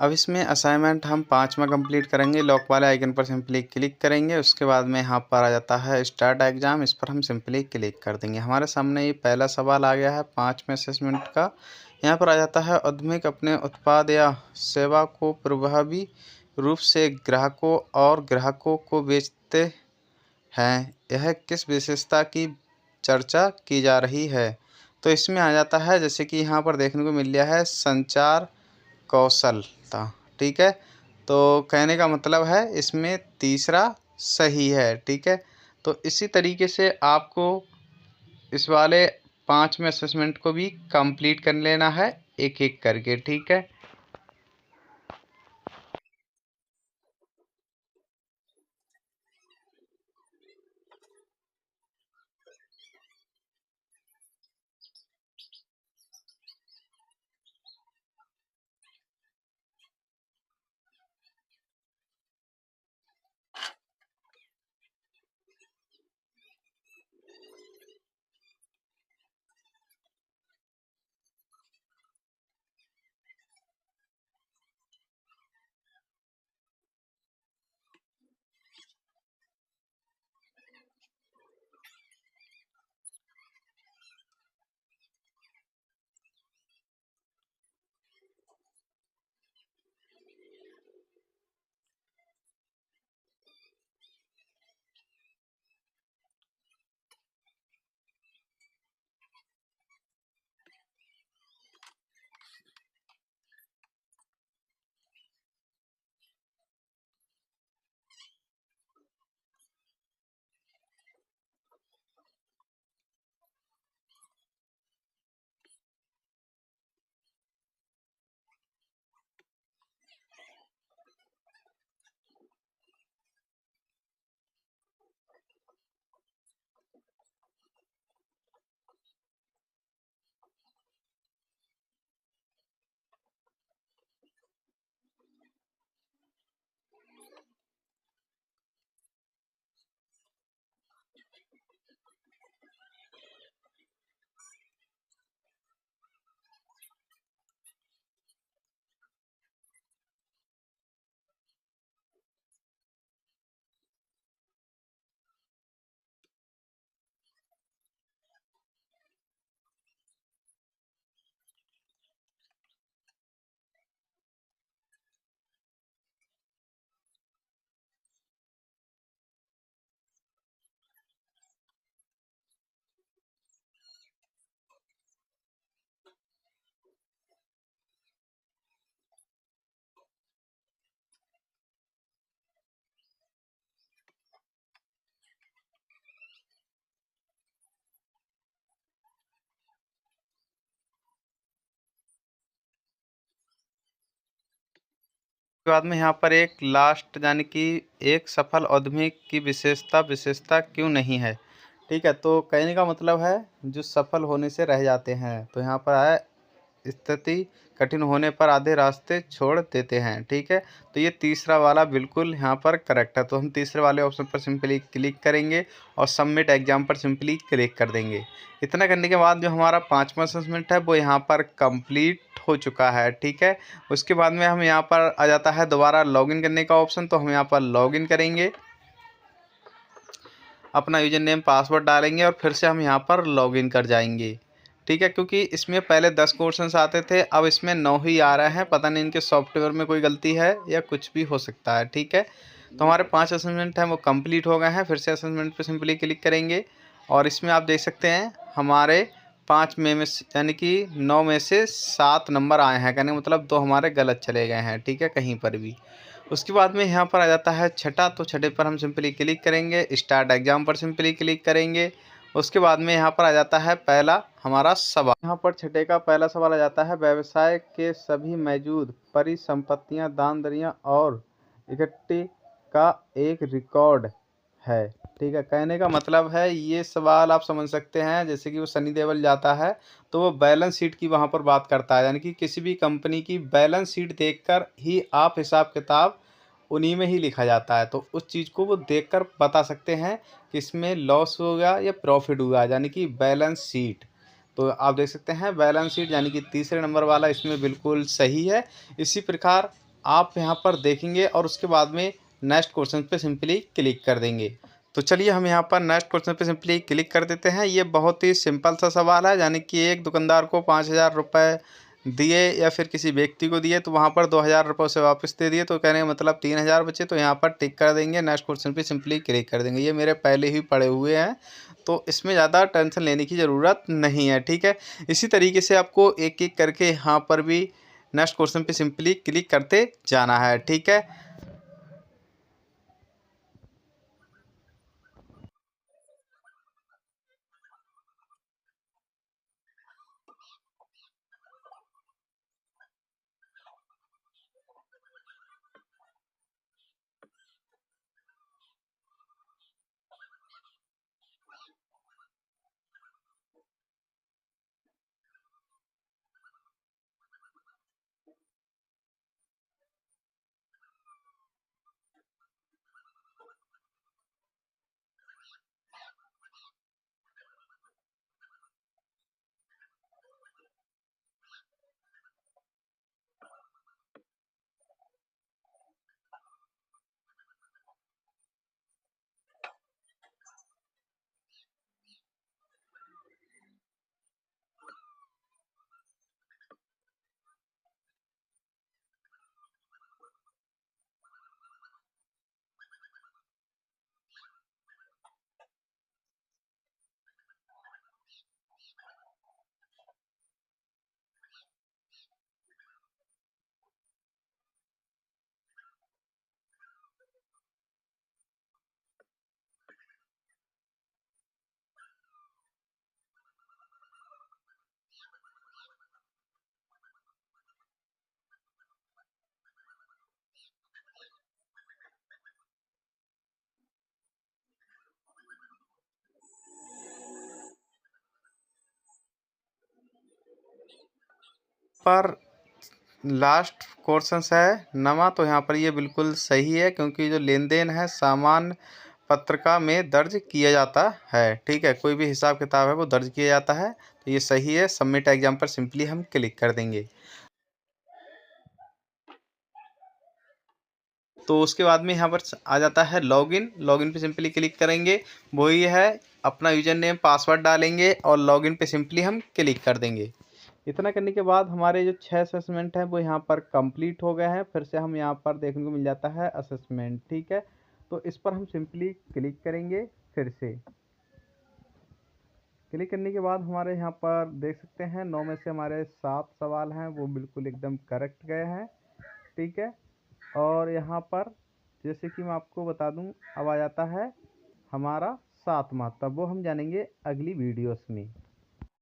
अब इसमें असाइनमेंट हम 5वां कंप्लीट करेंगे। लॉक वाले आइकन पर सिंपली क्लिक करेंगे। उसके बाद में यहाँ पर आ जाता है स्टार्ट एग्जाम, इस पर हम सिंपली क्लिक कर देंगे। हमारे सामने ये पहला सवाल आ गया है 5वें असेसमेंट का। यहाँ पर आ जाता है उद्यमिक अपने उत्पाद या सेवा को प्रभावी रूप से ग्राहकों को बेचते हैं, यह किस विशेषता की चर्चा की जा रही है। तो इसमें आ जाता है, जैसे कि यहाँ पर देखने को मिल गया है, संचार कौशलता। ठीक है, तो कहने का मतलब है इसमें तीसरा सही है। ठीक है, तो इसी तरीके से आपको इस वाले 5वें असेसमेंट को भी कंप्लीट कर लेना है एक एक करके। ठीक है, उसके बाद में यहाँ पर एक लास्ट यानी कि एक सफल उद्यमी की विशेषता क्यों नहीं है। ठीक है, तो कहने का मतलब है जो सफल होने से रह जाते हैं। तो यहाँ पर आया स्थिति कठिन होने पर आधे रास्ते छोड़ देते हैं। ठीक है, तो ये तीसरा वाला बिल्कुल यहाँ पर करेक्ट है। तो हम तीसरे वाले ऑप्शन पर सिंपली क्लिक करेंगे और सबमिट एग्जाम पर सिंपली क्लिक कर देंगे। इतना करने के बाद जो हमारा 5वां असेसमेंट है वो यहाँ पर कंप्लीट हो चुका है। ठीक है, उसके बाद में हम यहाँ पर आ जाता है दोबारा लॉगिन करने का ऑप्शन। तो हम यहाँ पर लॉगिन करेंगे, अपना यूजर नेम पासवर्ड डालेंगे और फिर से हम यहाँ पर लॉगिन कर जाएंगे। ठीक है, क्योंकि इसमें पहले 10 क्वेश्चंस आते थे, अब इसमें 9 ही आ रहे हैं। पता नहीं इनके सॉफ्टवेयर में कोई गलती है या कुछ भी हो सकता है। ठीक है, तो हमारे 5 असेसमेंट हैं वो कंप्लीट हो गए हैं। फिर से असेसमेंट पे सिंपली क्लिक करेंगे और इसमें आप देख सकते हैं हमारे 5 में से यानी कि 9 में से 7 नंबर आए हैं। कहने का मतलब 2 हमारे गलत चले गए हैं। ठीक है, कहीं पर भी। उसके बाद में यहाँ पर आ जाता है छठा, तो छठे पर हम सिंपली क्लिक करेंगे, स्टार्ट एग्जाम पर सिंपली क्लिक करेंगे। उसके बाद में यहाँ पर आ जाता है पहला हमारा सवाल। यहाँ पर छठे का पहला सवाल आ जाता है, व्यवसाय के सभी मौजूद परिसंपत्तियाँ दान दरियाँ और इक्विटी का एक रिकॉर्ड है। ठीक है, कहने का मतलब है ये सवाल आप समझ सकते हैं जैसे कि वो सनी देओल जाता है तो वो बैलेंस शीट की वहाँ पर बात करता है, यानी कि किसी भी कंपनी की बैलेंस शीट देखकर ही आप हिसाब किताब उन्हीं में ही लिखा जाता है। तो उस चीज़ को वो देखकर बता सकते हैं कि इसमें लॉस होगा या प्रॉफिट हुआ, यानी कि बैलेंस शीट। तो आप देख सकते हैं बैलेंस शीट यानी कि तीसरे नंबर वाला इसमें बिल्कुल सही है। इसी प्रकार आप यहाँ पर देखेंगे और उसके बाद में नेक्स्ट क्वेश्चन पे सिंपली क्लिक कर देंगे। तो चलिए हम यहाँ पर नेक्स्ट क्वेश्चन पे सिंपली क्लिक कर देते हैं। ये बहुत ही सिंपल सा सवाल है, यानी कि एक दुकानदार को 5,000 रुपये दिए या फिर किसी व्यक्ति को दिए, तो वहाँ पर 2,000 रुपये उसे वापस दे दिए, तो कहने का मतलब 3,000 बचे। तो यहाँ पर टिक कर देंगे, नेक्स्ट क्वेश्चन पे सिंपली क्लिक कर देंगे। ये मेरे पहले ही पड़े हुए हैं, तो इसमें ज़्यादा टेंशन लेने की ज़रूरत नहीं है, ठीक है। इसी तरीके से आपको एक एक करके यहाँ पर भी नेक्स्ट क्वेश्चन पे सिंपली क्लिक करते जाना है, ठीक है। पर लास्ट क्वेश्चन है नमा, तो यहाँ पर ये बिल्कुल सही है, क्योंकि जो लेन देन है सामान्य पत्रिका में दर्ज किया जाता है, ठीक है। कोई भी हिसाब किताब है वो दर्ज किया जाता है, तो ये सही है। सबमिट एग्जाम पर सिंपली हम क्लिक कर देंगे। तो उसके बाद में यहाँ पर आ जाता है लॉगिन। लॉगिन पे सिंपली क्लिक करेंगे, वही है अपना यूजर नेम पासवर्ड डालेंगे और लॉगिन पे सिंपली हम क्लिक कर देंगे। इतना करने के बाद हमारे जो 6 असेसमेंट हैं वो यहाँ पर कंप्लीट हो गए हैं। फिर से हम यहाँ पर देखने को मिल जाता है असेसमेंट, ठीक है। तो इस पर हम सिंपली क्लिक करेंगे। फिर से क्लिक करने के बाद हमारे यहाँ पर देख सकते हैं 9 में से हमारे 7 सवाल हैं वो बिल्कुल एकदम करेक्ट गए हैं, ठीक है। और यहाँ पर जैसे कि मैं आपको बता दूं, अब आ जाता है हमारा 7वां, तब वो हम जानेंगे अगली वीडियोस में।